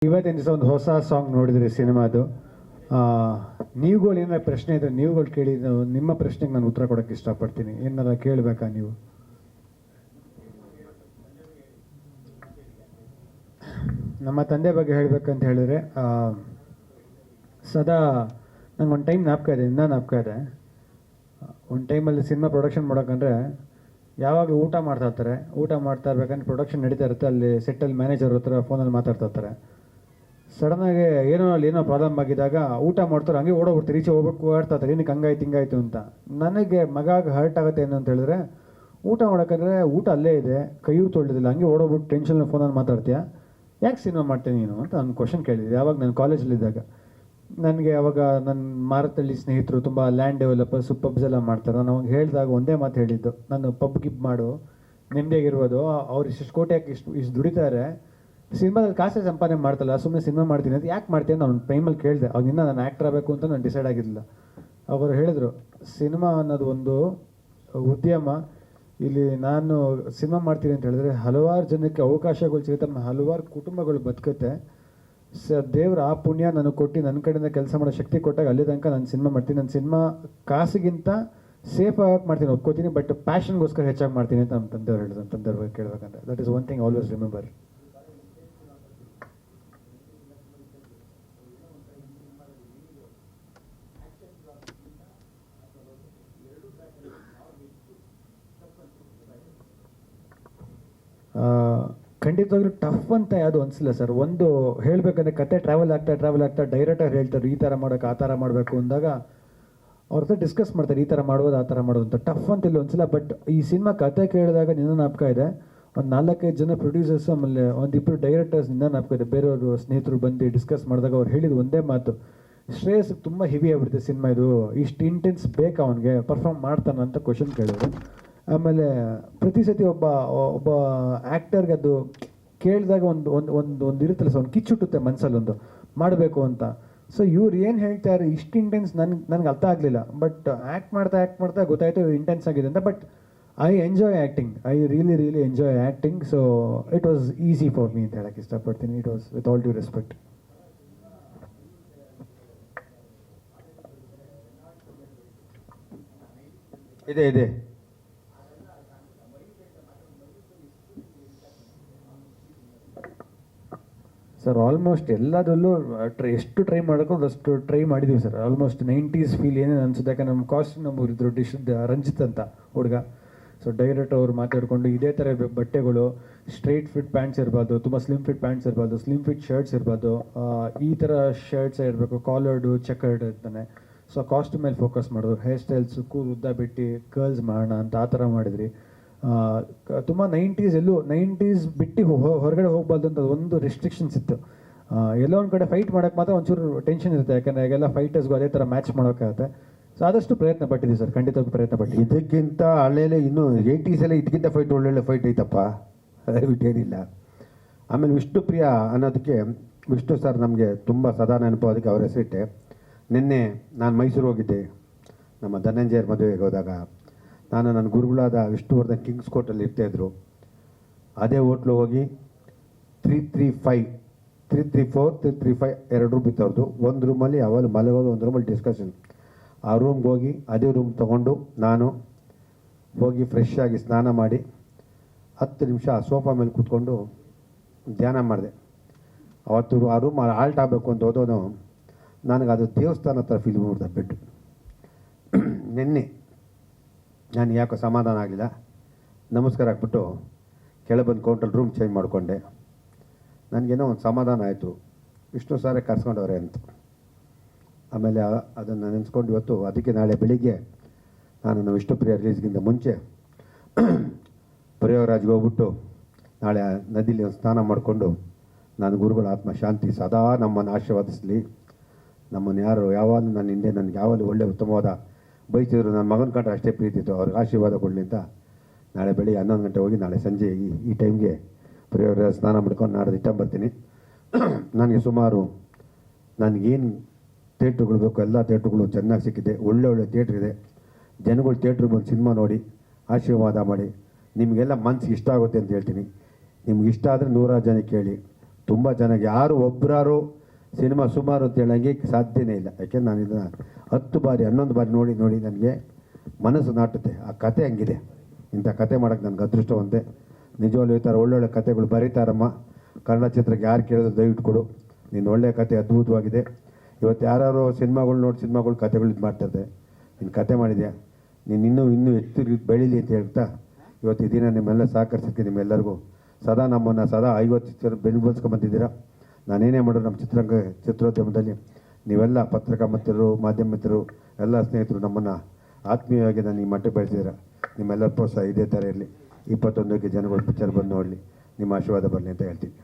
ಇವತ್ತಿನ ದಿವಸ ಒಂದು ಹೊಸ ಸಾಂಗ್ ನೋಡಿದ್ರಿ ಸಿನಿಮಾದು. ನೀವುಗಳು ಏನಾರ ಪ್ರಶ್ನೆ ಇದ್ರೆ ನೀವುಗಳು ಕೇಳಿ, ನಿಮ್ಮ ಪ್ರಶ್ನೆಗೆ ನಾನು ಉತ್ತರ ಕೊಡೋಕ್ಕೆ ಇಷ್ಟಪಡ್ತೀನಿ. ಏನಾರ ಕೇಳಬೇಕಾ ನೀವು? ನಮ್ಮ ತಂದೆ ಬಗ್ಗೆ ಹೇಳಬೇಕಂತ ಹೇಳಿದ್ರೆ, ಸದಾ ನಂಗೆ ಒಂದು ಟೈಮ್ ಜ್ಞಾಪಕ ಇದೆ, ಇನ್ನೂ ಜ್ಞಾಪಕ ಇದೆ. ಒಂದು ಟೈಮಲ್ಲಿ ಸಿನಿಮಾ ಪ್ರೊಡಕ್ಷನ್ ಮಾಡೋಕ್ಕಂದ್ರೆ ಯಾವಾಗಲೂ ಊಟ ಮಾಡ್ತಾ ಇರ್ತಾರೆ. ಊಟ ಮಾಡ್ತಾ ಇರ್ಬೇಕಂದ್ರೆ ಪ್ರೊಡಕ್ಷನ್ ನಡೀತಾ ಇರುತ್ತೆ, ಅಲ್ಲಿ ಸೆಟ್ಟಲ್ಲಿ ಮ್ಯಾನೇಜರ್ ಹತ್ರ ಫೋನಲ್ಲಿ ಮಾತಾಡ್ತಾ ಇರ್ತಾರೆ. ಸಡನ್ನಾಗಿ ಏನೋ ಪ್ರಾಬ್ಲಮ್ ಆಗಿದ್ದಾಗ ಊಟ ಮಾಡ್ತಾರೆ, ಹಂಗೆ ಓಡೋಗ್ಬಿಡ್ತಾರೆ, ಈಚೆ ಹೋಗ್ಬಿಟ್ಟು ಓಡ್ತಾರೆ, ಏನಕ್ಕೆ ಹಂಗಾಯ್ತು ಹಿಂಗಾಯ್ತು ಅಂತ. ನನಗೆ ಮಗಾಗ ಹರ್ಟ್ ಆಗುತ್ತೆ ಏನು ಅಂತ ಹೇಳಿದ್ರೆ, ಊಟ ಮಾಡೋಕ್ಕಂದ್ರೆ ಊಟ ಅಲ್ಲೇ ಇದೆ, ಕೈಯೂ ತೊಳೆದಿಲ್ಲ, ಹಂಗೆ ಓಡೋಗ್ಬಿಟ್ಟು ಟೆನ್ಷನ್ ಫೋನಲ್ಲಿ ಮಾತಾಡ್ತೀಯ, ಯಾಕೆ ಸಿನಿಮಾ ಮಾಡ್ತೀನಿ ನೀನು ಅಂತ ನಾನು ಕ್ವಶನ್ ಕೇಳಿದ್ದೆ. ಯಾವಾಗ ನಾನು ಕಾಲೇಜಲ್ಲಿದ್ದಾಗ. ನನಗೆ ಅವಾಗ ನನ್ನ ಮಾರತಳ್ಳಿ ಸ್ನೇಹಿತರು ತುಂಬ ಲ್ಯಾಂಡ್ ಡೆವಲಪರ್ಸ್ ಪಬ್ಸ್ ಎಲ್ಲ ಮಾಡ್ತಾರೆ. ನಾನು ಅವಾಗ ಹೇಳಿದಾಗ ಒಂದೇ ಮಾತು ಹೇಳಿದ್ದು, ನಾನು ಪಬ್ ಗಿಬ್ ಮಾಡು, ನೆಮ್ಮದಿಯಾಗಿರ್ಬೋದು, ಅವ್ರು ಇಷ್ಟು ಕೋಟಿ ಯಾಕೆ ಇಷ್ಟು ದುಡಿತಾರೆ, ಸಿನಿಮಾದಲ್ಲಿ ಕಾಸೇ ಸಂಪಾದನೆ ಮಾಡ್ತಲ್ಲ, ಸುಮ್ಮನೆ ಸಿನಿಮಾ ಮಾಡ್ತೀನಿ ಅಂತ ಯಾಕೆ ಮಾಡ್ತೀನಿ ಅಂತ ಅವ್ನು ಟೈಮಲ್ಲಿ ಕೇಳಿದೆ. ಅವಾಗಿಂದ ನಾನು ಆ್ಯಕ್ಟರ್ ಆಗಬೇಕು ಅಂತ ನಾನು ಡಿಸೈಡ್ ಆಗಿರಲಿಲ್ಲ. ಅವರು ಹೇಳಿದರು, ಸಿನಿಮಾ ಅನ್ನೋದು ಒಂದು ಉದ್ಯಮ, ಇಲ್ಲಿ ನಾನು ಸಿನಿಮಾ ಮಾಡ್ತೀನಿ ಅಂತ ಹೇಳಿದ್ರೆ ಹಲವಾರು ಜನಕ್ಕೆ ಅವಕಾಶಗಳು ಸಿಗುತ್ತೆ, ಹಲವಾರು ಕುಟುಂಬಗಳು ಬದುಕುತ್ತೆ. ದೇವ್ರ ಆ ಪುಣ್ಯ ನನಗೆ ಕೊಟ್ಟು ನನ್ನ ಕಡೆಯಿಂದ ಕೆಲಸ ಮಾಡೋ ಶಕ್ತಿ ಕೊಟ್ಟಾಗ ಅಲ್ಲಿ ತನಕ ನಾನು ಸಿನಿಮಾ ಮಾಡ್ತೀನಿ. ನನ್ನ ಸಿನಿಮಾ ಕಾಸಿಗಿಂತ ಸೇಫ್ ಆಗಿ ಮಾಡ್ತೀನಿ, ಒಪ್ಕೋತೀನಿ, ಬಟ್ ಪ್ಯಾಷನ್ಗೋಸ್ಕರ ಹೆಚ್ಚಾಗಿ ಮಾಡ್ತೀನಿ ಅಂತ ನಮ್ಮ ತಂದೆಯವ್ರು ಹೇಳಿದ್ರು. ನಮ್ಮ ತಂದೆಯವ್ರ ಬಗ್ಗೆ ಕೇಳಬೇಕಂದ್ರೆ that is one thing always remember. ಖಂಡಿತವಾಗ್ಲೂ ಟಫ್ ಅಂತ ಯಾವುದು ಅನಿಸಿಲ್ಲ ಸರ್. ಒಂದು ಹೇಳಬೇಕಂದ್ರೆ ಕತೆ ಟ್ರಾವೆಲ್ ಆಗ್ತಾ ಡೈರೆಕ್ಟರ್ ಹೇಳ್ತಾರೆ ಈ ಥರ ಮಾಡೋಕೆ ಆ ಥರ ಮಾಡಬೇಕು ಅಂದಾಗ ಅವ್ರ ಹತ್ರ ಡಿಸ್ಕಸ್ ಮಾಡ್ತಾರೆ, ಈ ಥರ ಮಾಡ್ಬೋದು ಆ ಥರ ಮಾಡೋದು ಅಂತ. ಟಫ್ ಅಂತ ಇಲ್ಲಿ ಅನಿಸಿಲ್ಲ. ಬಟ್ ಈ ಸಿನಿಮಾ ಕತೆ ಕೇಳಿದಾಗ ನಿನ್ನ ಜ್ಞಾಪಕ ಇದೆ, ಒಂದು 4-5 ಜನ ಪ್ರೊಡ್ಯೂಸರ್ಸ್, ಆಮೇಲೆ ಒಂದಿಬ್ಬರು ಡೈರೆಕ್ಟರ್ಸ್ ನಿನ್ನ ಜ್ಞಾಪಕ ಇದೆ, ಬೇರೆಯವರು ಸ್ನೇಹಿತರು ಬಂದು ಡಿಸ್ಕಸ್ ಮಾಡಿದಾಗ ಅವ್ರು ಹೇಳಿದ ಒಂದೇ ಮಾತು, ಶ್ರೇಯಸ್ ತುಂಬ ಹೆವಿ ಆಗ್ಬಿಡುತ್ತೆ ಸಿನಿಮಾ, ಇದು ಇಷ್ಟು ಇಂಟೆನ್ಸ್ ಬೇಕಾ ಅವನಿಗೆ, ಪರ್ಫಾರ್ಮ್ ಮಾಡ್ತಾನೆ ಅಂತ ಕ್ವಶನ್ ಕೇಳಿದ್ರು. ಆಮೇಲೆ ಪ್ರತಿ ಸತಿ ಒಬ್ಬ ಆ್ಯಕ್ಟರ್ಗೆ ಅದು ಕೇಳಿದಾಗ ಒಂದು ಇರುತ್ತಲ್ಲ ಸರ್, ಒಂದು ಕಿಚ್ಚುಟ್ಟುತ್ತೆ ಮನಸ್ಸಲ್ಲಿ, ಒಂದು ಮಾಡಬೇಕು ಅಂತ. ಸೊ ಇವ್ರು ಏನು ಹೇಳ್ತಾರೆ ಇಷ್ಟು ಇಂಟೆನ್ಸ್ ನನಗೆ ಅರ್ಥ ಆಗಲಿಲ್ಲ. ಬಟ್ ಆ್ಯಕ್ಟ್ ಮಾಡ್ತಾ ಗೊತ್ತಾಯಿತು ಇಂಟೆನ್ಸ್ ಆಗಿದೆ ಅಂತ. But I enjoy acting, I really enjoy acting. So it was easy for me ಅಂತ ಹೇಳಕ್ಕೆ ಇಷ್ಟಪಡ್ತೀನಿ. It was with all due respect. ಇದೆ ಸರ್ ಆಲ್ಮೋಸ್ಟ್ ಎಲ್ಲದರಲ್ಲೂ ಎಷ್ಟು ಟ್ರೈ ಮಾಡೋಕ್ಕೋ ಅಷ್ಟು ಟ್ರೈ ಮಾಡಿದ್ದೀವಿ ಸರ್. ಆಲ್ಮೋಸ್ಟ್ 90s ಫೀಲ್ ಏನೇನು ಅನ್ಸುತ್ತೆ. ಯಾಕಂದ್ರೆ ನಮ್ಮ ಕಾಸ್ಟ್ಯೂಮ್ ನಮ್ಮೂರು ಇದ್ರು ರಂಜಿತ್ ಅಂತ ಹುಡುಗ. ಸೊ ಡೈರೆಕ್ಟ್ ಅವ್ರು ಮಾತಾಡಿಕೊಂಡು ಇದೇ ಥರ ಬಟ್ಟೆಗಳು, ಸ್ಟ್ರೈಟ್ ಫಿಟ್ ಪ್ಯಾಂಟ್ಸ್ ಇರಬಾರ್ದು, ತುಂಬ ಸ್ಲಿಮ್ ಫಿಟ್ ಪ್ಯಾಂಟ್ಸ್ ಇರಬಾರ್ದು, ಸ್ಲಿಮ್ ಫಿಟ್ ಶರ್ಟ್ಸ್ ಇರಬಾರ್ದು, ಈ ಥರ ಶರ್ಟ್ಸೇ ಇರಬೇಕು, ಕಾಲರ್ಡು ಚೆಕರ್ಡ್ ಇರ್ತಾನೆ. ಸೊ ಕಾಸ್ಟ್ಯೂಮ್ ಮೇಲೆ ಫೋಕಸ್ ಮಾಡೋದು, ಹೇರ್ ಸ್ಟೈಲ್ಸ್ ಕೂದಲು ಉದ್ದ ಬಿಟ್ಟು ಕರ್ಲ್ಸ್ ಮಾಡೋಣ ಅಂತ ಆ ಥರ ಮಾಡಿದ್ರಿ. ತುಂಬ 90s ಬಿಟ್ಟು ಹೊರಗಡೆ ಹೋಗ್ಬಾರ್ದು ಅಂತ ಒಂದು ರೆಸ್ಟ್ರಿಕ್ಷನ್ಸ್ ಇತ್ತು. ಎಲ್ಲೋ ಒಂದು ಕಡೆ ಫೈಟ್ ಮಾಡೋಕ್ಕೆ ಮಾತ್ರ ಒಂಚೂರು ಟೆನ್ಷನ್ ಇರುತ್ತೆ, ಯಾಕಂದರೆ ಈಗೆಲ್ಲ ಫೈಟರ್ಸ್ಗೂ ಅದೇ ಥರ ಮ್ಯಾಚ್ ಮಾಡೋಕ್ಕಾಗುತ್ತೆ. ಸೊ ಆದಷ್ಟು ಪ್ರಯತ್ನ ಪಟ್ಟಿದ್ದೀವಿ ಸರ್, ಖಂಡಿತವಾಗಿ ಪ್ರಯತ್ನ ಪಟ್ಟಿದ್ದೀವಿ. ಇದಕ್ಕಿಂತ ಹಳ್ಳಿಯಲ್ಲೇ ಇನ್ನೂ 80s ಇದಕ್ಕಿಂತ ಫೈಟ್ ಒಳ್ಳೊಳ್ಳೆ ಫೈಟ್ ಐತಪ್ಪ, ಏನಿಲ್ಲ. ಆಮೇಲೆ ವಿಷ್ಣುಪ್ರಿಯ ಅನ್ನೋದಕ್ಕೆ ವಿಷ್ಣು ಸರ್ ನಮಗೆ ತುಂಬ ಸದಾ ನೆನಪು, ಅದಕ್ಕೆ ಅವ್ರ ಹೆಸರಿಟ್ಟೆ. ನಿನ್ನೆ ನಾನು ಮೈಸೂರು ಹೋಗಿದ್ದೆ, ನಮ್ಮ ಧನಂಜಯರ ಮದುವೆಗೆ ಹೋದಾಗ. ನಾನು ನನ್ನ ಗುರುಗಳಾದ ವಿಷ್ಣುವರ್ಧನ್ ಕಿಂಗ್ಸ್ ಕೋರ್ಟಲ್ಲಿ ಇರ್ತಾಯಿದ್ರು. ಅದೇ ಹೋಟ್ಲು ಹೋಗಿ 334, 335 2 ರೂಮ್ ಇತ್ತು ಅವ್ರದ್ದು. ಒಂದು ರೂಮಲ್ಲಿ ಅವಳು ಮಲಗೋದು, ಒಂದು ರೂಮಲ್ಲಿ ಡಿಸ್ಕಷನ್. ಆ ರೂಮ್ಗೆ ಹೋಗಿ ಅದೇ ರೂಮ್ ತೊಗೊಂಡು ನಾನು ಹೋಗಿ ಫ್ರೆಶ್ ಆಗಿ ಸ್ನಾನ ಮಾಡಿ 10 ನಿಮಿಷ ಆ ಸೋಫಾ ಮೇಲೆ ಕೂತ್ಕೊಂಡು ಧ್ಯಾನ ಮಾಡಿದೆ. ಅವತ್ತು ಆ ರೂಮ್ ಆಲ್ಟ್ ಆಗಬೇಕು ಅಂತ ಹೋದವನು ನನಗೆ ಅದು ದೇವಸ್ಥಾನ ಥರ ಫೀಲ್ ಮಾಡ್ದೆ ಬೆಡ್. ನಿನ್ನೆ ನಾನು ಯಾಕೋ ಸಮಾಧಾನ ಆಗಲಿಲ್ಲ, ನಮಸ್ಕಾರ ಹಾಕ್ಬಿಟ್ಟು ಕೆಳಗೆ ಬಂದು ಕೌಂಟಲ್ಲಿ ರೂಮ್ ಚೇಂಜ್ ಮಾಡಿಕೊಂಡೆ. ನನಗೇನೋ ಒಂದು ಸಮಾಧಾನ ಆಯಿತು, ವಿಷ್ಣು ಸಾರೇ ಕರ್ಸ್ಕೊಂಡವ್ರೆ ಅಂತ. ಆಮೇಲೆ ಅದನ್ನು ನೆನೆಸ್ಕೊಂಡು ಇವತ್ತು ಅದಕ್ಕೆ ನಾಳೆ ಬೆಳಿಗ್ಗೆ ನಾನು ನಮ್ಮ ವಿಷ್ಣುಪ್ರಿಯ ರಿಲೀಸ್ಗಿಂತ ಮುಂಚೆ ಪ್ರಯಾಗರಾಜ್ಗೆ ಹೋಗ್ಬಿಟ್ಟು ನಾಳೆ ನದಿಲಿ ಒಂದು ಸ್ನಾನ ಮಾಡಿಕೊಂಡು ನಾನು ಗುರುಗಳ ಆತ್ಮ ಶಾಂತಿ ಸದಾ ನಮ್ಮನ್ನು ಆಶೀರ್ವಾದಿಸಲಿ. ನಮ್ಮನ್ನು ಯಾರು ಯಾವಾಗಲೂ ನನ್ನ ಹಿಂದೆ ನನಗೆ ಯಾವಾಗಲೂ ಒಳ್ಳೆಯ ಉತ್ತಮವಾದ ಬಯಸಿದ್ರು, ನನ್ನ ಮಗನ ಕಂಡ್ರೆ ಅಷ್ಟೇ ಪ್ರೀತಿತ್ತು, ಅವ್ರಿಗೆ ಆಶೀರ್ವಾದ ಕೊಡಲಿ ಅಂತ ನಾಳೆ ಬೆಳಿಗ್ಗೆ 11 ಗಂಟೆ ಹೋಗಿ ನಾಳೆ ಸಂಜೆ ಈ ಟೈಮ್ಗೆ ಪ್ರಯಾಗರಾಜ್ ಸ್ನಾನ ಮಾಡ್ಕೊಂಡು ನಾಳೆ ರಿಟರ್ನ್ ಬರ್ತೀನಿ. ನನಗೆ ಸುಮಾರು ನನಗೇನು ಥಿಯೇಟ್ರುಗಳು ಬೇಕು ಎಲ್ಲ ಥಿಯೇಟ್ರುಗಳು ಚೆನ್ನಾಗಿ ಸಿಕ್ಕಿದೆ, ಒಳ್ಳೆ ಥಿಯೇಟ್ರ್ ಇದೆ. ಜನಗಳು ಥಿಯೇಟ್ರಿಗೆ ಬಂದು ಸಿನಿಮಾ ನೋಡಿ ಆಶೀರ್ವಾದ ಮಾಡಿ. ನಿಮಗೆಲ್ಲ ಮನಸ್ಸಿಗೆ ಇಷ್ಟ ಆಗುತ್ತೆ ಅಂತ ಹೇಳ್ತೀನಿ. ನಿಮ್ಗೆ ಇಷ್ಟ ಆದರೆ 100 ಜನ ಕೇಳಿ. ತುಂಬ ಚೆನ್ನಾಗಿ ಯಾರು ಒಬ್ಬರಾರು ಸಿನಿಮಾ ಸುಮಾರು ಅಂತ ಹೇಳೋಂಗೆ ಸಾಧ್ಯನೇ ಇಲ್ಲ. ಯಾಕೆಂದ್ರೆ ನಾನು ಇದನ್ನು 10 ಬಾರಿ 11 ಬಾರಿ ನೋಡಿ ನನಗೆ ಮನಸ್ಸು ನಾಟುತ್ತೆ. ಆ ಕತೆ ಹಂಗಿದೆ. ಇಂಥ ಕತೆ ಮಾಡೋಕ್ಕೆ ನನಗೆ ಅದೃಷ್ಟ ಒಂದೇ. ನಿಜವಾಗ್ಲೂ ಈ ಥರ ಒಳ್ಳೊಳ್ಳೆ ಕತೆಗಳು ಬರೀತಾರಮ್ಮ. ಕನ್ನಡ ಚಿತ್ರಕ್ಕೆ ಯಾರು ಕೇಳಿದ್ರು ದಯವಿಟ್ಟು ಕೊಡು. ನೀನು ಒಳ್ಳೆಯ ಕತೆ ಅದ್ಭುತವಾಗಿದೆ. ಇವತ್ತು ಯಾರು ಸಿನಿಮಾಗಳು ಕತೆಗಳು ಇದು ಮಾಡ್ತಿರ್ತಾರೆ. ನೀನು ಕತೆ ಮಾಡಿದ್ಯಾ, ನೀನು ಇನ್ನೂ ಹೆಚ್ಚು ಬೆಳೀಲಿ ಅಂತ ಹೇಳ್ತಾ ಇವತ್ತು ಈ ದಿನ ನಿಮ್ಮೆಲ್ಲ ಸಹಕರಿಸೋಕ್ಕೆ ನಿಮ್ಮೆಲ್ಲರಿಗೂ ನಮ್ಮನ್ನು 50 ಚಿತ್ರ ಬೆಂಬಲಿಸ್ಕೊಂಬಂದಿದ್ದೀರಾ. ನಾನೇನೇ ಮಾಡೋದು ನಮ್ಮ ಚಿತ್ರೋದ್ಯಮದಲ್ಲಿ ನೀವೆಲ್ಲ ಪತ್ರಿಕಾ ಮಿತ್ರರು, ಮಾಧ್ಯಮ ಮಿತ್ರರು, ಎಲ್ಲ ಸ್ನೇಹಿತರು ನಮ್ಮನ್ನು ಆತ್ಮೀಯವಾಗಿ ನಾನು ಈ ಮಟ್ಟಕ್ಕೆ ಬೆಳೆಸಿದ್ದೀರಾ. ನಿಮ್ಮೆಲ್ಲರ ಪ್ರೋತ್ಸಾಹ ಇದೇ ಥರ ಇರಲಿ. 21ಕ್ಕೆ ಜನಗಳು ಪಿಕ್ಚರ್ ಬಂದು ನೋಡಲಿ. ನಿಮ್ಮ ಆಶೀರ್ವಾದ ಬರಲಿ ಅಂತ ಹೇಳ್ತೀನಿ.